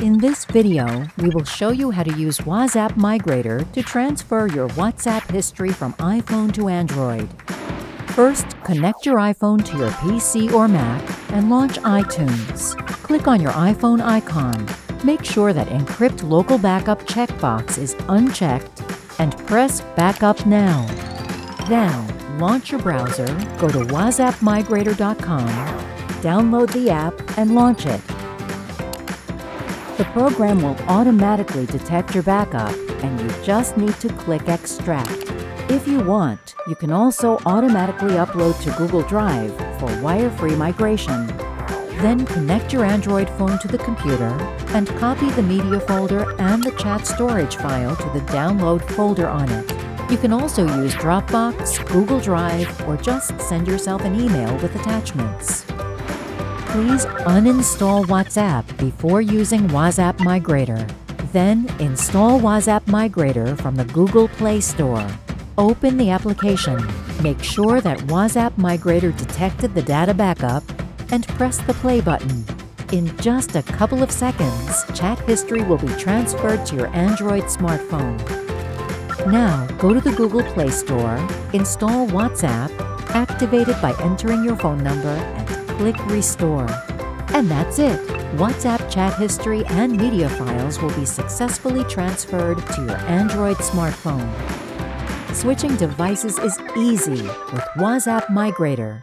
In this video, we will show you how to use WazzapMigrator to transfer your WhatsApp history from iPhone to Android. First, connect your iPhone to your PC or Mac and launch iTunes. Click on your iPhone icon. Make sure that Encrypt Local Backup checkbox is unchecked and press Backup Now. Then, launch your browser, go to WazzapMigrator.com, download the app, and launch it. The program will automatically detect your backup, and you just need to click Extract. If you want, you can also automatically upload to Google Drive for wire-free migration. Then connect your Android phone to the computer and copy the media folder and the chat storage file to the download folder on it. You can also use Dropbox, Google Drive, or just send yourself an email with attachments. Please uninstall WhatsApp before using WazzapMigrator. Then install WazzapMigrator from the Google Play Store. Open the application. Make sure that WazzapMigrator detected the data backup and press the play button. In just a couple of seconds, chat history will be transferred to your Android smartphone. Now, go to the Google Play Store, install WhatsApp, activate it by entering your phone number, and click Restore. And that's it! WhatsApp chat history and media files will be successfully transferred to your Android smartphone. Switching devices is easy with WazzapMigrator.